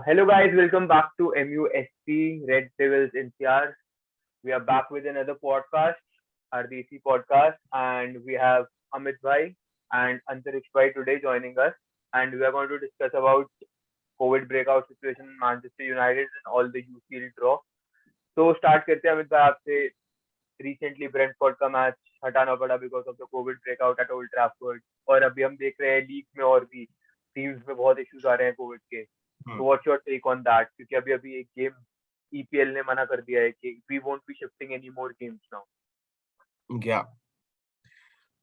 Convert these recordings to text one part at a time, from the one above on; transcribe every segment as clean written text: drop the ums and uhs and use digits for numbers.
Hello guys, welcome back to MUSP Red Devils NCR. We are back with another podcast, our DC podcast, and we have Amit Bhai and Antariksh Bhai today joining us, and we are going to discuss about COVID breakout situation in Manchester United and all the UCL draw. तो start करते हैं अमित भाई आपसे. Recently Brentford का match हटाना पड़ा because of the Covid breakout at Old Trafford, और अभी हम देख रहे हैं लीग में और भी टीम्स में बहुत इश्यूज आ रहे हैं कोविड के. तो what's your take on that, क्योंकि अभी अभी एक गेम ईपीएल ने मना कर दिया है कि we won't be shifting any more games now. Yeah.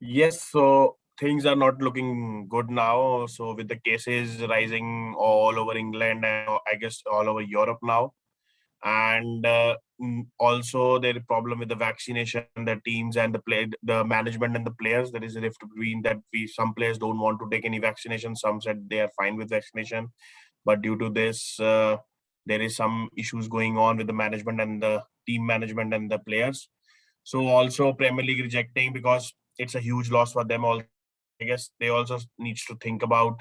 Yes, so things are not looking good now. So with the cases rising all over England and I guess all over Europe now, and also there is problem with the vaccination, the teams and the management and the players. There is a rift between that. Some players don't want to take any vaccination. Some said they are fine with vaccination, but due to this, there is some issues going on with the management and the team management and the players. So also Premier League rejecting because it's a huge loss for them. Also, I guess they also needs to think about.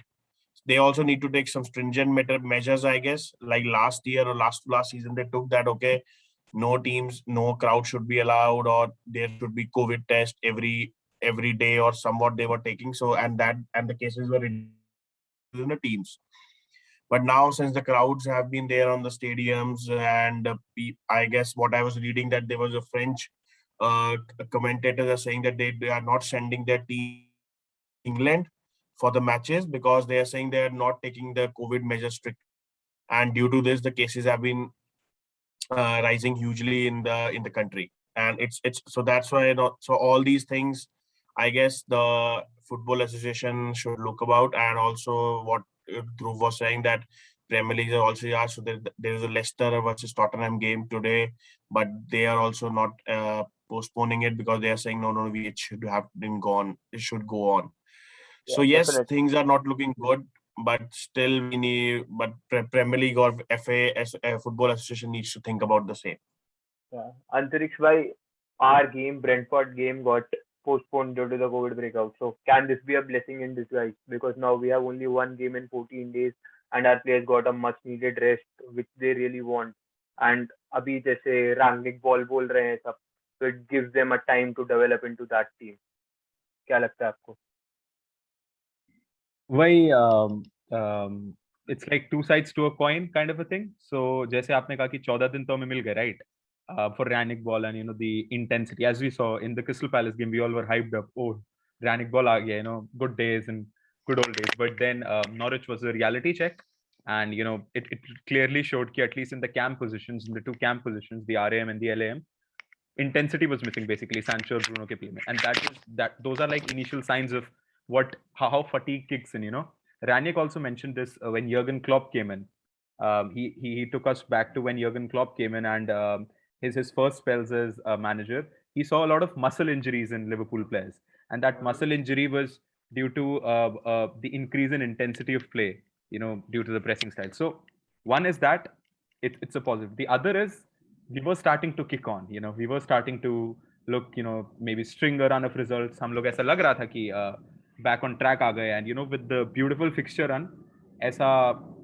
They also need to take some stringent measures. I guess like last year or last season they took that. Okay, no teams, no crowd should be allowed, or there should be COVID test every day or somewhat they were taking. So and the cases were in the teams. But now since the crowds have been there on the stadiums and I guess what I was reading that there was a French commentators are saying that they are not sending their team England for the matches because they are saying they are not taking the COVID measures strict, and due to this the cases have been rising hugely in the country, and it's so that's why so all these things I guess the football association should look about, and also what Dhruv was saying that Premier League also so there is a Leicester versus Tottenham game today, but they are also not postponing it because they are saying no, it should have been gone, it should go on. So yes, Definitely. things are not looking good, but still we need, but Premier League or FA as Football Association needs to think about the same. Yeah. Antariksh bhai, our game, Brentford game, got postponed due to the COVID breakout. So can this be a blessing in disguise? Because now we have only one game in 14 days and our players got a much needed rest, which they really want. And अभी जैसे ranking ball बोल रहे हैं सब, so it gives them a time to develop into that team. क्या लगता है आपको? वही it's like two sides to a coin kind of a thing. So जैसे आपने कहा कि 14 दिन तो हमें मिल गए, right? For Ranić ball and the intensity, as we saw in the Crystal Palace game, we all were hyped up. Oh, Ranić ball aa gaya, good days and good old days. But then Norwich was a reality check, and it clearly showed that at least in the camp positions, in the two camp positions, the RAM and the LAM, intensity was missing basically. Sancho, Bruno ke play mein, and those are like initial signs of how fatigue kicks in. Ranić also mentioned this when Jurgen Klopp came in. He took us back to when Jurgen Klopp came in, and his first spells as a manager, he saw a lot of muscle injuries in Liverpool players, and that muscle injury was due to the increase in intensity of play, due to the pressing style. So one is that it's a positive. The other is we were starting to kick on. We were starting to look, maybe string a run of results. हम लोग ऐसा लग रहा था कि back on track आ गए, and with the beautiful fixture run, ऐसा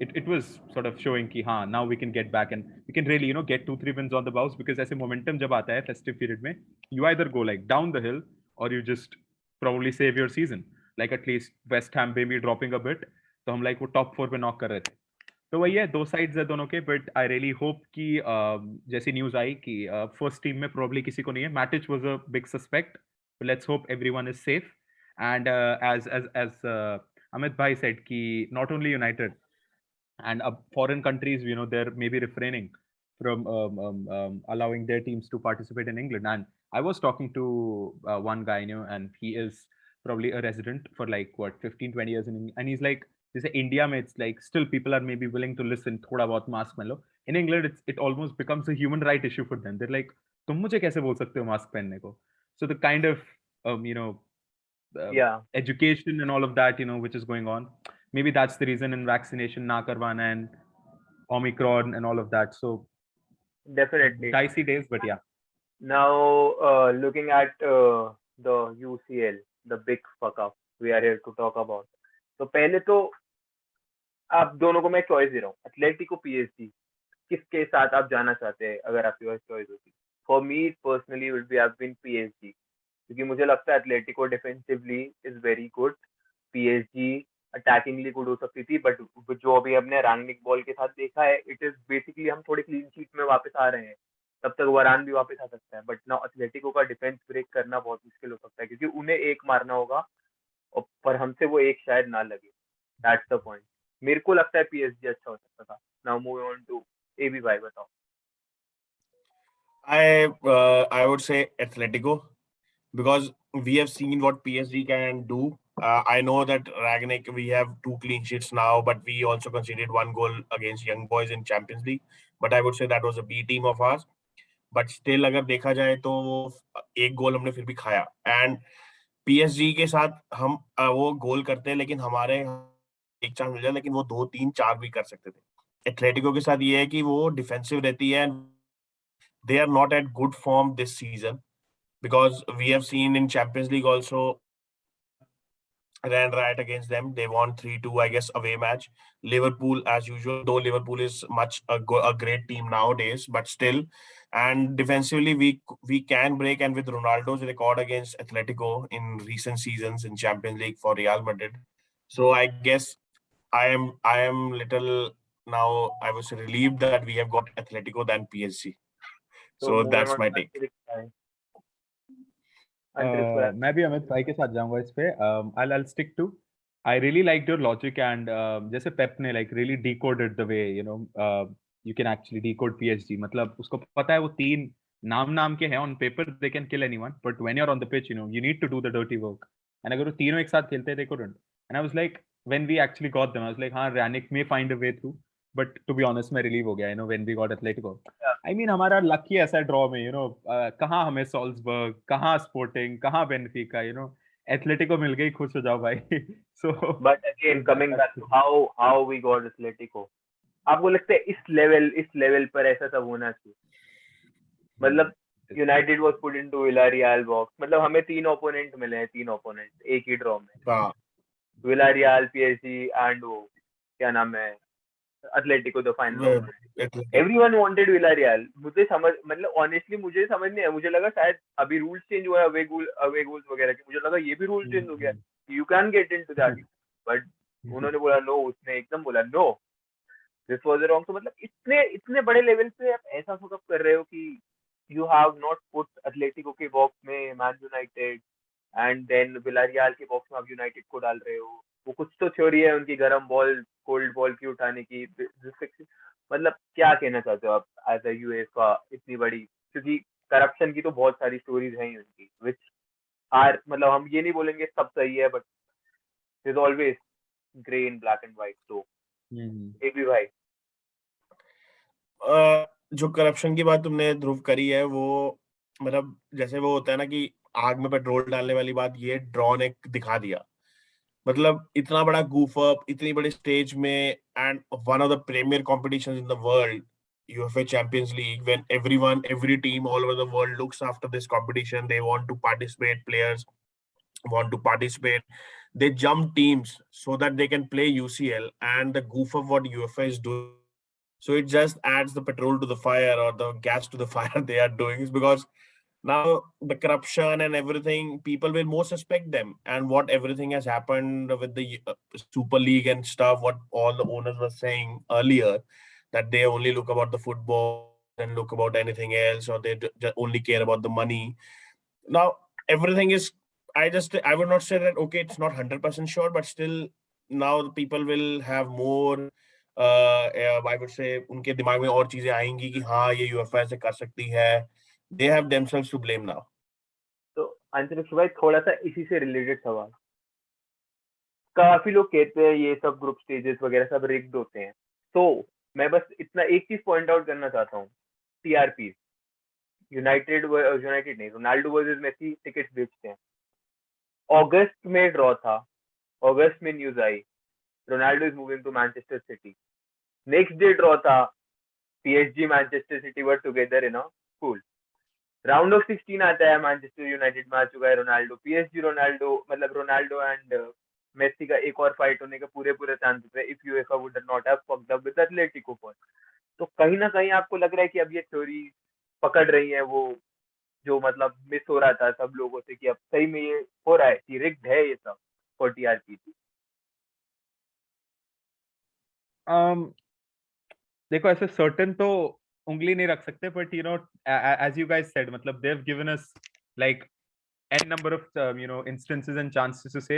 it was sort of showing कि हाँ, now we can get back and we can really get 2-3 wins on the bounce, because ऐसे momentum जब आता है festive period में, you either go like down the hill or you just probably save your season. Like at least West Ham maybe dropping a bit, तो हम like वो top 4 पे knock कर रहे थे. तो वही है, दो साइड्स है दोनों के, बट आई रियली होप कि जैसी न्यूज आई कि फर्स्ट टीम में प्रोबब्ली किसी को नहीं है. Matic was a big suspect. Let's hope everyone is safe, and as Amit भाई सेड कि not only United and foreign countries, they're maybe refraining from allowing their teams to participate in England. And I was talking to one guy, and he is probably a resident for like 15-20 years and he's like, जैसे India में it's like still people are maybe willing to listen, थोड़ा बहुत mask पहन लो. In England it almost becomes a human right issue for them. They're like, तुम मुझे कैसे बोल सकते हो मास्क पहनने को? So the kind of education and all of that, which is going on, maybe that's the reason in vaccination na karwana and Omicron and all of that. So Definitely dicey days, but yeah. Now looking at the UCL, the big fuck up we are here to talk about. So पहले तो आप दोनों को मैं choice दे रहा हूँ, Atletico PSG, किसके साथ आप जाना चाहते हैं अगर आपके पास चॉइस होती? For me personally would be have been PSG, क्योंकि मुझे लगता है Atletico defensively is very good, PSG attackingly good हो सकती थी, बट जो अभी हमने रैंगनिक बॉल के साथ देखा है, इट इज बेसिकली हम थोड़ी क्लीन शीट में वापस आ रहे हैं, तब तक वरान भी वापस आ सकता है, बट नाउ एथलेटिको का डिफेंस ब्रेक करना बहुत मुश्किल हो सकता है, क्योंकि उन्हें एक मारना होगा पर हमसे वो एक शायद ना लगे, दैट्स द पॉइंट। मेरे को लगता है पीएसजी अच्छा हो सकता था। Now moving on to AB भाई, बताओ। I would say Atletico because we have seen what PSG can do. I know that Ragnick, we have 2 clean sheets now, but we also conceded 1 goal against Young Boys in Champions League. But I would say that was a B team of ours. But still, अगर देखा जाए तो एक गोल हमने फिर भी खाया. And PSG के साथ हम वो गोल करते हैं, लेकिन हमारे एक चांस मिल जाए, लेकिन वो 2 3 4 भी कर सकते थे. एथलेटिको के साथ ये है कि वो डिफेंसिव रहती है, they are not at good form this season because we have seen in Champions League also ran riot against them. They won 3-2, I guess, away match. Liverpool, as usual, though Liverpool is much a great team nowadays, but still. And defensively, we can break. And with Ronaldo's record against Atletico in recent seasons in Champions League for Real Madrid, so I guess I am little now. I was relieved that we have got Atletico than PSG. तो So moving that's on my to take. Antariksh भाई। अंतरिक्ष भाई, मैं भी अमित भाई के साथ जाऊंगा इस पे. I'll stick to. I really liked your logic and जैसे पेप ने like really decoded the way you can actually decode PSG. मतलब उसको पता है वो 3 नाम के हैं on paper they can kill anyone, but when you're on the pitch you need to do the dirty work. And अगर वो तीनों एक साथ खेलते they couldn't. And I was like when we actually got them I was like हाँ Ranić may find a way through, but to be honest मैं relieve हो गया when we got Atletico. I mean हमारा lucky ऐसा draw में कहाँ हमें सॉल्जबर्ग, कहाँ स्पोर्टिंग, कहाँ बेनफिका, एथलेटिको मिल गई, खुश हो जाओ भाई. So but again coming back to how we got Atletico, आपको लगता है इस लेवल पर ऐसा सब होना चाहिए? मतलब United was put into Villarreal box, मतलब हमें 3 ओपोनेंट मिले हैं, 3 ओपोनेंट एक ही ड्रॉ में, हाँ, विलारियल, पीएसजी एंड वो क्या नाम है, एथलेटिको द फाइनल वो opponent. Atletico. Everyone wanted Villarreal. मुझे समझ, मतलब ऑनेस्टली मुझे समझ नहीं आया, मुझे लगा शायद अभी रूल्स चेंज हुआ है अवे गोल्स वगैरह के, मुझे लगा ये भी रूल चेंज हो गया, you can get into that, but उन्होंने बोला नो, उसने एकदम बोला नो, दिस वाज रॉन्ग. तो मतलब इतने इतने बड़े लेवल पे आप ऐसा फकअप कर रहे हो कि you have not put Atletico के बॉक्स में Man United and then Villarreal के बॉक्स में आप यूनाइटेड को डाल रहे हो. वो कुछ तो थ्योरी है उनकी गर्म बॉल कोल्ड बॉल की उठाने की. मतलब क्या कहना चाहते हो आप एज अ यूएफए इतनी बड़ी, क्योंकि करप्शन की तो बहुत सारी स्टोरीज हैं ही उनकी, विच आर, मतलब हम ये नहीं बोलेंगे सब सही है, but is always grey in black and white. तो एक भी भाई, जो करप्शन की बात तुमने ध्रुव करी है, वो मतलब जैसे वो होता है ना कि आग में पेट्रोल डालने वाली बात, ये ड्रॉ ने दिखा दिया. मतलब इतना बड़ा goof up इतनी बड़ी स्टेज में, and one of the premier competitions in the world, UEFA Champions League, when every team all over the world looks after this competition, they want to participate, players want to participate, they jump teams so that they can play UCL, and the goof of what UEFA is doing, so it just adds the petrol to the fire, or the gas to the fire they are doing, is because now the corruption and everything, people will more suspect them, and what everything has happened with the Super League and stuff, what all the owners were saying earlier, that they only look about the football and look about anything else, or they just only care about the money. Now everything is, I would not say that okay, it's not 100% sure, but still now the people will have more I would say उनके दिमाग में और चीजें आएंगी कि हाँ ये UEFA ऐसे कर सकती है. They have themselves to blame now. तो अंतरिक्ष भाई थोड़ा सा इसी से रिलेटेड सवाल, काफी लोग कहते हैं ये सब ग्रुप स्टेजेस वगैरह सब रिग्ड होते हैं, तो मैं बस इतना एक चीज पॉइंट आउट करना चाहता हूँ, टीआरपी, यूनाइटेड नहीं, रोनाल्डो वर्सेस मेसी टिकट्स बेचते हैं. अगस्त में ड्रॉ था, अगस्त में न्यूज आई Ronaldo is moving to Manchester City, next day draw था, PSG Manchester City were together in a pool. Round of 16 आता है, मैनचेस्टर यूनाइटेड में आ चुका है रोनाल्डो, पीएसजी रोनाल्डो, मतलब रोनाल्डो एंड मेसी का एक और फाइट होने के पूरे चांसेस है if UEFA would not have fucked up with Atletico first. तो कहीं ना कहीं आपको लग रहा है कि अब ये थ्योरी पकड़ रही है वो जो मतलब मिस हो रहा था सब लोगों से कि अब सही में ये हो रहा है कि रिग्ड है ये सब फॉर टीआरपी। देखो ऐसे सर्टेन तो उंगली नहीं रख सकते, but you know as you guys said, मतलब they have given us like n number of instances and chances to say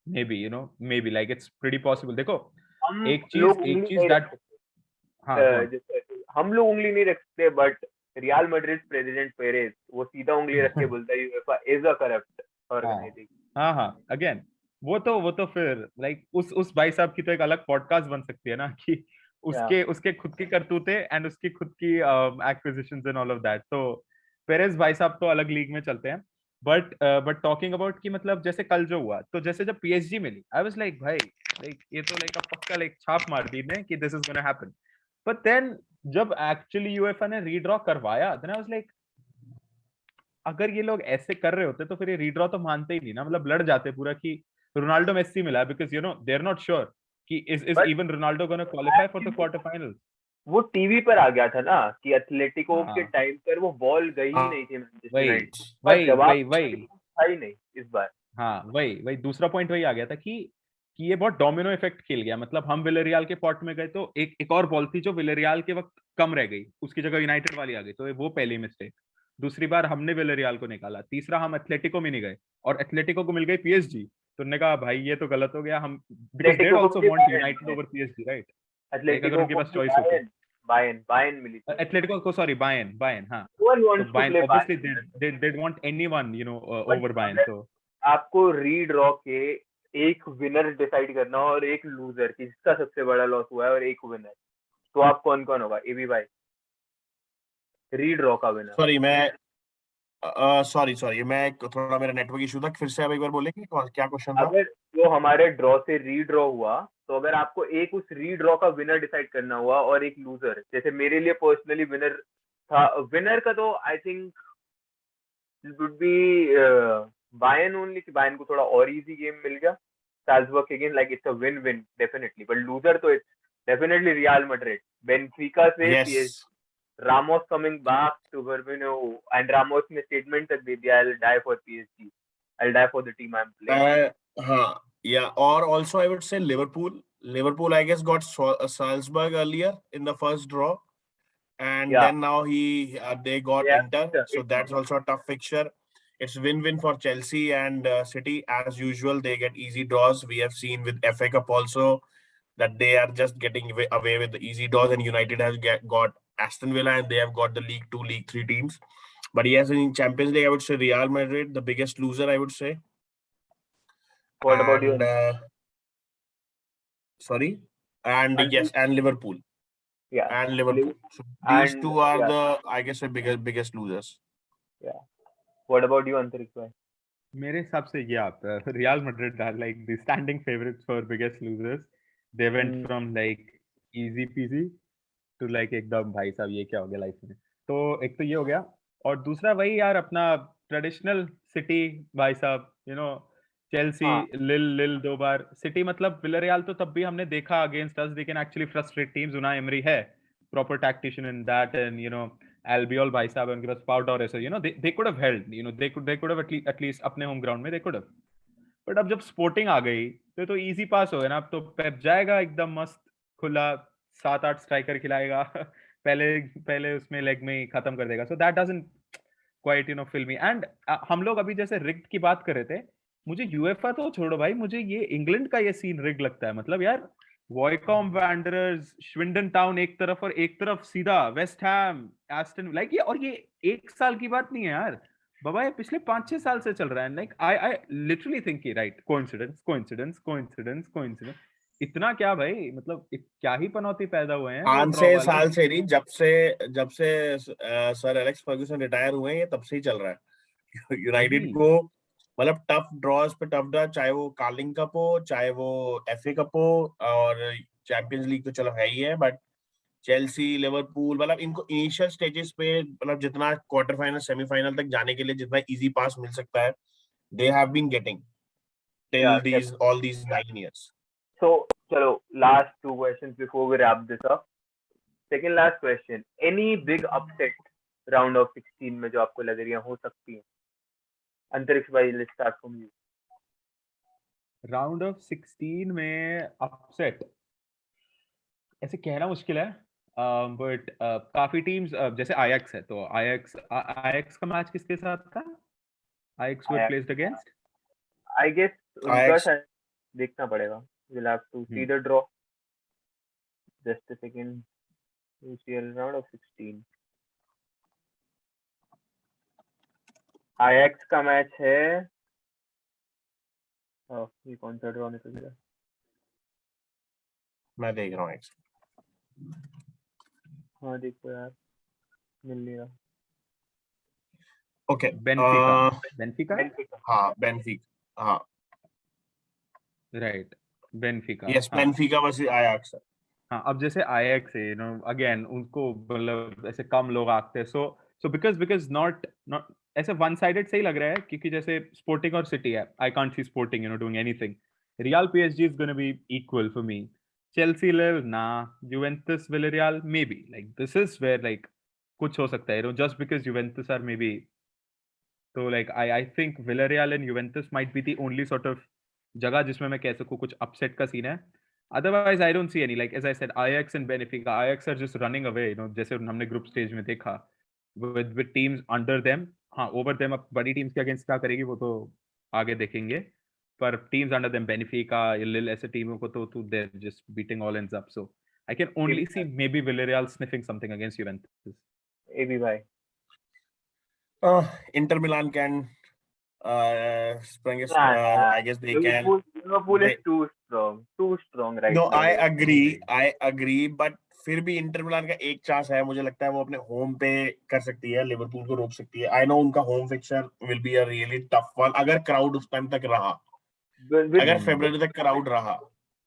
maybe like it's pretty possible. देखो हम एक लोग चीज उंगली नहीं रख that सकते, हाँ go on. जैसे हम लोग उंगली नहीं रख सकते but Real Madrid president Perez वो सीधा उंगली रख के बोलता है UEFA is a corrupt organisation. हाँ अगेन वो तो फिर लाइक उस भाई साहब की तो एक अलग पॉडकास्ट बन सकती है ना कि उसके उसके खुद की करतूते एंड उसकी खुद की acquisitions and all of that. तो पेरेज भाई साहब तो अलग लीग में चलते हैं। बट टॉकिंग अबाउट कि मतलब जैसे कल जो हुआ, तो जैसे जब पीएसजी मिली आई वाज लाइक भाई लाइक ये तो लाइक पक्का लाइक छाप मार दी ने कि this is gonna happen. But then जब एक्चुअली यूएफए ने रीड्रॉ करवाया देन आई वाज लाइक अगर ये लोग ऐसे कर रहे होते तो फिर ये रीड्रॉ तो मानते ही नहीं ना, मतलब लड़ जाते पूरा कि रोनाल्डो मेसी मिला, because they are not sure कि is but even Ronaldo gonna qualify for the quarter finals. वो टीवी पर आ गया था ना कि एथलेटिको के हाँ टाइम पर वो बॉल गई ही नहीं थी मैनचेस्टर वही यूनाइटेड का वही जवाब वही था ही नहीं इस बार। हाँ वही दूसरा पॉइंट वही आ गया था कि ये बहुत डोमिनो इफेक्ट खेल गया। मतलब हम विलेरियल के पॉट में गए तो एक और बॉल थी जो विलेरियल के वक्त कम रह गई, उसकी जगह यूनाइटेड वाली आ गई, तो वो पहली मिस्टेक। दूसरी बार हमने विलेरियल को निकाला, तीसरा हम एथलेटिको में नहीं गए और एथलेटिको को मिल गई पीएसजी। तो उन्होंने कहा भाई ये तो गलत हो गया, हम बिकॉज देड एथलेटिको को आल्सो मिली want United over PSG right. Like अगर एथलेटिको उनके को पास मिली चॉइस होती बायन मिली थी। एथलेटिको को, सॉरी बायन हाँ। No one तो wants to Bayern play obviously Bayern. They want anyone but over Bayern. अगर तो आपको रीड्रॉ के एक विनर डिसाइड करना हो और एक लूजर जिसका सबसे बड़ा लॉस हुआ है और एक विनर, तो आप कौन कौन होगा एबी भाई रीड्रॉ का विनर? सॉरी मैं सॉरी मैं थोड़ा मेरा नेटवर्क इशू था, फिर से आप एक बार बोलेंगे क्या क्वेश्चन था? अगर जो हमारे ड्रॉ से रीड्रॉ हुआ तो अगर आपको एक उस रीड्रॉ का विनर डिसाइड करना हुआ और एक लूजर, जैसे मेरे लिए पर्सनली विनर था, विनर का तो I think would be Bayern only कि बायन को थोड़ा और इजी गेम मिल गया Salzburg against, like it's a win win definitely. But loser तो it's definitely Real Madrid Benfica से PSG. Yes Ramos coming back to Firmino, and Ramos ने statement तक दे दिया, I'll die for PSG, I'll die for the team I'm playing. हाँ yeah, or also I would say Liverpool I guess got Salzburg earlier in the first draw, and Yeah, then now they got yeah, Inter, so it's that's also a tough fixture. It's win-win for Chelsea and City as usual. They get easy draws. We have seen with FA Cup also that they are just getting away with the easy draws, and United has got Aston Villa and they have got the League 2, League 3 teams. But yes, in Champions League, I would say Real Madrid, the biggest loser, I would say. What about you? And sorry, and Anshul? yes, and Liverpool. Yeah, And Liverpool. So these and two are yeah, the, I guess, the biggest losers. yeah. What about you, Antariksha bhai? मेरे हिसाब से ये आता है Real Madrid are like the standing favourites for biggest losers. They went from like easy PG to like एकदम भाई साहब ये क्या हो गया लाइफ में। तो एक तो ये हो गया, और दूसरा वही यार अपना ट्रेडिशनल सिटी भाई साहब चेल्सी हाँ, लिल 2 बार सिटी, मतलब विलरियल तो तब भी हमने देखा against us they can actually frustrate teams. Unai Emery है proper tactician in that, and Albiol भाई साहब उनके पास पाउडर है, so they could have held, they could have at least अपने होम ग्राउंड में they could have। बट अब जब स्पोर्टिंग आ गई तो इजी पास हो गया ना। अब तो पेप जाएगा एकदम मस्त खुला 7-8 स्ट्राइकर खिलाएगा पहले पहले उसमें लेग में ही खत्म कर देगा। So that doesn't quite fill me. And हम लोग अभी जैसे रिग्ड की बात कर रहे थे, मुझे यूएफए तो छोड़ो भाई, मुझे ये इंग्लैंड का ये सीन रिग लगता है। मतलब यार वॉयकॉम वैंडरर्स श्विंडन टाउन एक तरफ और एक तरफ सीधा वेस्ट हैम एस्टन लाइक ये, और ये एक साल की बात नहीं है यार बाबा, ये पिछले 5-6 साल से चल रहा है। लाइक आई लिटरली थिंक कि राइट कोइंसिडेंस इतना क्या भाई, मतलब क्या ही पनौती पैदा हुए हैं वो 5 ड्रॉ वाले। साल से नहीं, जब से सर एलेक्स फर्ग्यूसन रिटायर हुए हैं, ये तब से ही चल रहा है। यूनाइटेड को मतलब टफ ड्रॉज पे टफ ड्रॉ, चाहे वो कार्लिंग कप हो, चाहे वो एफए कप हो, और चैंपियंस लीग तो चलो है ही है, बट चेल्सी लिवरपूल मतलब इनको इनिशियल स्टेजेस पे मतलब जितना क्वार्टर फाइनल सेमीफाइनल तक जाने के लिए जितना इजी पास मिल सकता है, they have been getting. till Yeah, all these 9 years. so chalo, last two questions before we wrap this up. Second last question. Any big upset round of 16 में जो आपको लग रही है हो सकती है? अंतरिक्ष भाई, let's start from you. Round of 16 में अपसेट ऐसे कहना मुश्किल है, बट काफी टीम्स जैसे आयक्स है, तो आयक्स का मैच किसके साथ था? Ajax were Ajax. Placed against I guess उनका Ajax. शायद देखना पड़ेगा. We'll have to see the draw. Just a second. UCL round of 16. Ajax का मैच है. ये कौन सा ड्रॉ निकल गया? मैं देख रहा हूँ Ajax. हाँ देखो यार, मिल लिया. Okay. बेनफिका हाँ Benfica. हाँ. Right, Benfica. Yes, Benfica versus Ajax. हाँ, अब जैसे आईएक्स है, अगेन उनको मतलब ऐसे कम लोग आते हैं, सो बिकॉज नॉट ऐसे वन साइडेड सही लग रहा है, क्योंकि जैसे स्पोर्टिंग और सिटी है, I can't see Sporting doing anything. Real PSG is gonna be equal for me. Chelsea Lille ना, Juventus Villarreal maybe, like this is where like कुछ हो सकता है, just because Juventus are maybe. तो like I think Villarreal and Juventus might be the only sort of जगह जिसमें मैं कह सकूं कुछ अपसेट का सीन है. Otherwise, I don't see any. Like as I said, Ajax and Benfica, Ajax are just running away. जैसे हमने ग्रुप स्टेज में देखा with teams under them. हाँ, over them अब बड़ी टीम्स के अगेंस्ट क्या करेगी वो तो आगे देखेंगे. पर टीम्स अंडर देम, बेनिफिका, लिल, ऐसे टीमों को तो they're just beating all ends up. So I can only see maybe Villarreal sniffing something against Juventus. AB भाई. Inter Milan can spring it. Nah, I guess they can. Liverpool is too strong right No, now. I agree, but फिर भी Inter Milan का एक chance है, मुझे लगता है वो अपने होम पे कर सकती है, लिवरपूल को रोक सकती है. आई नो उनका home fixture will be a really tough one अगर क्राउड उस टाइम तक रहा, अगर फरवरी तक क्राउड रहा.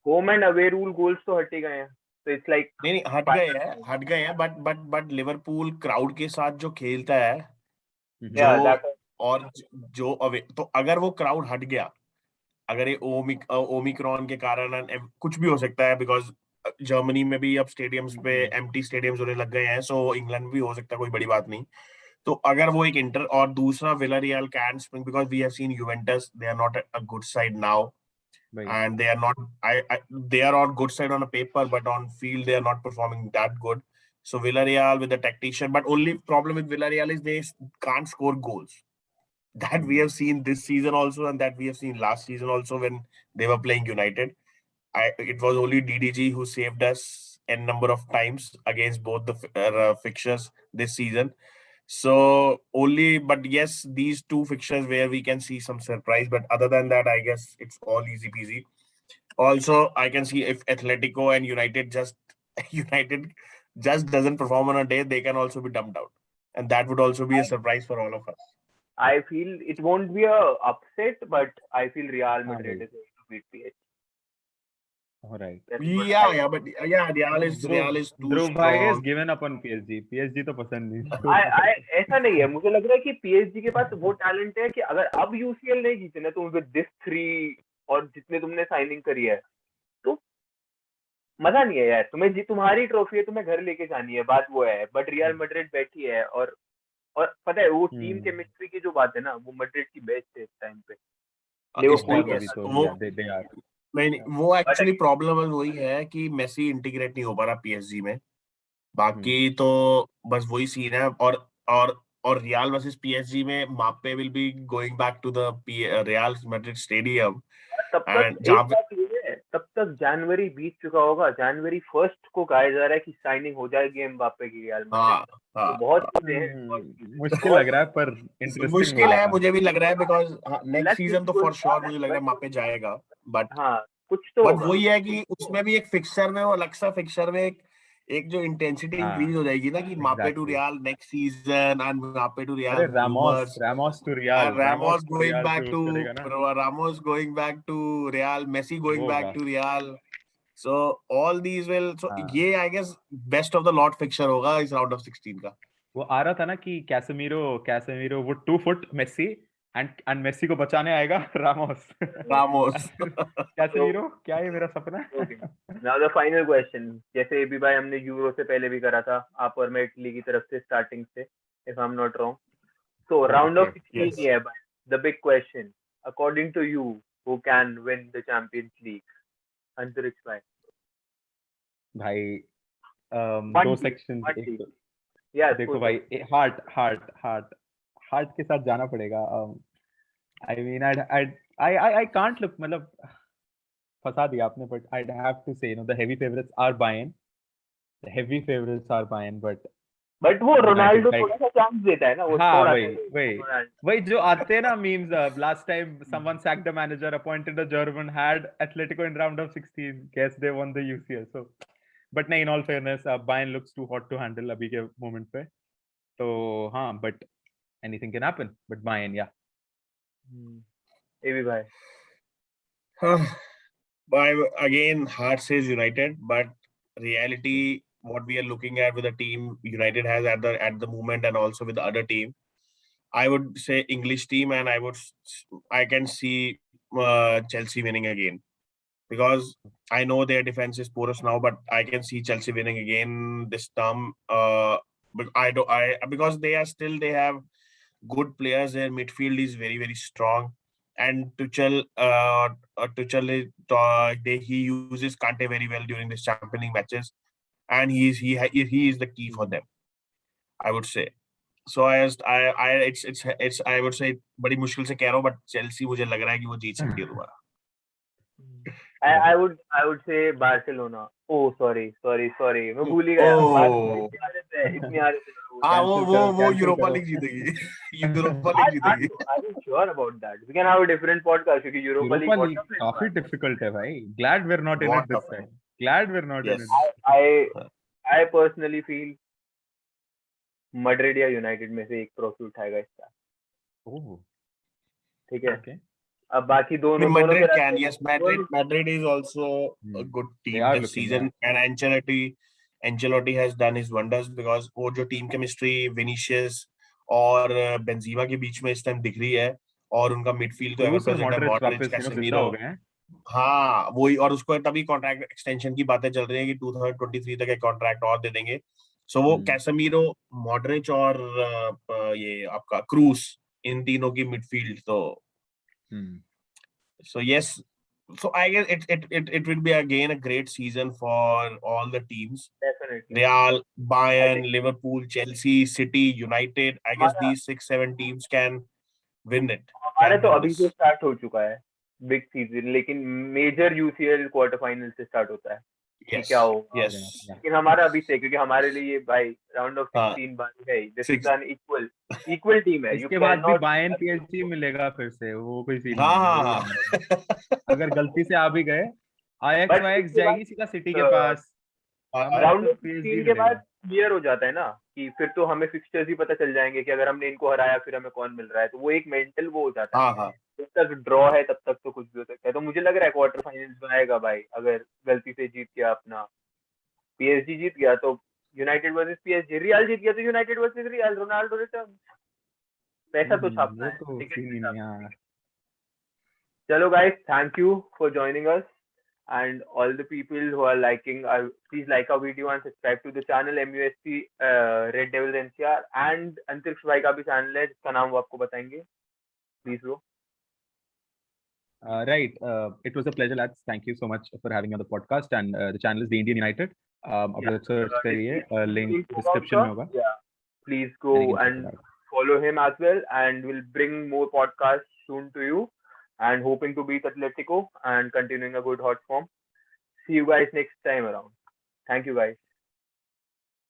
Home and away rule goals तो हट ही गए हैं, तो इट्स लाइक नहीं हट गए हैं, बट लिवरपूल क्राउड के साथ जो खेलता है, जो अवे, तो अगर वो क्राउड हट गया, अगर ये ओमिक्रॉन के कारण कुछ भी हो सकता है, बिकॉज जर्मनी में भी अब स्टेडियम्स पे एम्प्टी स्टेडियम्स होने लग गए हैं, सो इंग्लैंड में भी हो सकता है, कोई बड़ी बात नहीं. तो अगर वो एक इंटर और दूसरा Villarreal can spring, because we have seen Juventus, they are not a good side now, and they are not they are on good side on a paper, but on field they are not performing that good. So Villarreal with the tactician, but only problem with Villarreal is they can't score goals. That we have seen this season also, and that we have seen last season also when they were playing United. It was only DDG who saved us n number of times against both the fixtures this season. So only, but yes, these two fixtures where we can see some surprise, but other than that, I guess it's all easy peasy. Also, I can see if Atletico and United just doesn't perform on a day, they can also be dumped out, and that would also be a surprise for all of us. I feel it won't be a upset, but I feel Real Madrid is going to beat PSG. All right. But Real is too Dhruv strong. Bhai has given up on PSG तो पसंद नहीं. ऐसा नहीं है, मुझे लग रहा है कि PSG के पास वो टैलेंट है कि अगर अब UCL नहीं जीते ना, तो विद दिस 3 और जितने तुमने साइनिंग करी है, तो मजा नहीं है यार. तुम्हारी ट्रॉफी है, तुम्हें घर लेके जानी है, बात वो है. बट रियल मैड्रिड बैठी है, और पता है वो टीम केमिस्ट्री की जो बात है ना, वो मैड्रिड की बेस्ट है इस टाइम पे. नहीं, वो एक्चुअली प्रॉब्लम वही है कि मेसी इंटीग्रेट नहीं हो पा रहा पीएसजी में. बाकी तो बस वही सीन है. और रियल वर्सेस पीएसजी में Mbappe will be going back to the Real Madrid stadium. तब तक जनवरी बीत चुका होगा. जनवरी 1 को कहा जा रहा है कि साइनिंग हो जाएगी एम्बापे की रियल मैड्रिड. तो बहुत मुश्किल लग रहा है, पर मुश्किल है. मुझे भी लग रहा है, बिकॉज नेक्स्ट सीजन तो फॉर श्योर मुझे लग रहा है मापे जाएगा. बट कुछ तो वही है कि उसमें भी एक फिक्सर में, वो अलग सा फिक्सर में एक जो इंटेंसिटी इंक्रीज हो जाएगी ना, कि Mbappe to Real next season and Mbappe to Real, Ramos to Real, Ramos going back to Real, Messi going back to Real. So all these will, so ये I guess best of the lot fixture होगा इस round of 16 का. वो आ रहा था ना कि Casemiro वो 2 फुट मेसी and मेसी को बचाने आएगा रामोस. Ramos. कैसेमीरो, क्या है मेरा सपना? Okay. Now the final question. जैसे अभी भाई हमने यूरो से पहले भी करा था, आप और मैं इटली की तरफ से स्टार्टिंग से, if I'm not wrong. So round of Okay. 16 Yes. ही है भाई. The big question. According to you, who can win the Champions League? अंतरिक्ष भाई. भाई One दो team, सेक्शंस. one एक team. तो Yeah, देखो go भाई, ahead. हार्ट के साथ जाना पड़ेगा. I mean I can't look, मतलब फंसा दिया आपने, but I'd have to say, the heavy favorites are Bayern. The heavy favorites are Bayern, but but वो United रोनाल्डो like, थोड़ा सा चांस देता है ना, वो हाँ थोड़ा वही सा वही रोनाल्डो. वही जो आते हैं ना memes. Last time someone sacked the manager, appointed a German, had Atletico in round of 16. Guess they won the UCL. So, but नहीं, in all fairness, Bayern looks too hot to handle अभी के moment पे. तो हाँ, but anything can happen. But Bayern, yeah. ये भी भाई. Again, heart says United, but reality, what we are looking at with the team United has at the moment, and also with the other team, I would say English team, and I can see Chelsea winning again, because I know their defense is porous now, but I can see Chelsea winning again this term. But because they have good players. Their midfield is very, very strong, and Tuchel he uses Kante very well during the championing matches, and he is the key for them, I would say. So it's I would say बड़ी मुश्किल से कह रहा हूँ, but Chelsea मुझे लग रहा है कि वो जीत सकती है दोबारा. I would say Barcelona. Oh, sorry. मैं भूल ही गया. Oh. इतनी आ रहे थे. हाँ, वो cancel यूरोपा करो. लीग जीतेगी. यूरोपा लीग जीतेगी. Are you sure about that? We can have a different podcast क्योंकि यूरोपा लीग यूरोपा लीग काफी डिफिकल्ट है भाई. Glad we're not in it बहुत this tough है. time. Glad we're not in Yes. it. I personally feel Madrid या United में से एक ट्रॉफी उठाएगा इसका. Oh, ठीक है. okay. अब बाकी दोनों Madrid can, yes. Madrid is also a good They team are this looking, season, and Ancelotti has done his wonders, because वो जो team chemistry Vinicius और Benzema के बीच में इस टाइम दिख रही है, और उनका midfield तो Kroos और ever-present है, Modric Modric, वापस जिंदा हो गए हैं. हाँ वही, और उसको तभी कॉन्ट्रैक्ट एक्सटेंशन की बातें चल रही है कि 2023 तक एक कॉन्ट्रैक्ट और दे देंगे. सो वो कैसेमीरो, मॉडरिच और ये आपका क्रूस, इन तीनों की midfield. So yes, so I guess it will be again a great season for all the teams. Definitely. Real, Bayern, Liverpool, Chelsea, City, United. I guess these 6-7 teams can win it. हमारे तो अभी से start हो चुका है big season, लेकिन major UCL quarter final से start होता है. Yes. क्या हो? Yes. लेकिन हमारा अभी से, क्योंकि हमारे लिए ये भाई राउंड ऑफ 16 बन गई. This is an equal team है. इसके बाद भी बायर्न पीएसजी मिलेगा फिर से, वो कोई सीन नहीं है. अगर गलती से आ भी गए, आईएक्स जाएगी सीधा सिटी के पास. राउंड ऑफ 16 के बाद क्लियर हो जाता है ना कि फिर तो हमें फिक्सचर्स ही पता चल जाएंगे कि अगर हमने इनको हराया फिर हमें कौन मिल रहा है. तो वो एक मेंटल वो हो जाता है. जब तक ड्रॉ है तब तक तो कुछ भी हो सकता है. तो मुझे लग रहा है क्वार्टर फाइनल्स में आएगा भाई. अगर गलती से जीत गया अपना पीएसजी, जीत गया तो यूनाइटेड वर्सेस पीएसजी, रियल जीत गया तो United versus real, Ronaldo return. पैसा तो छापना है. चलो guys, thank you for joining us, and all the people who are liking please like our video and subscribe to the channel MUSC Red Devils NCR, and अंतरिक्ष भाई का भी channel है जिसका नाम वो आपको बताएंगे. Please bro. Right. It was a pleasure, lads. Thank you so much for having me on the podcast. And the channel is The Indian United. आप search करिए, link description में होगा. Yeah. Please go and follow him as well, and we'll bring more podcasts soon to you. And hoping to beat Atletico and continuing a good hot form. See you guys next time around. Thank you guys.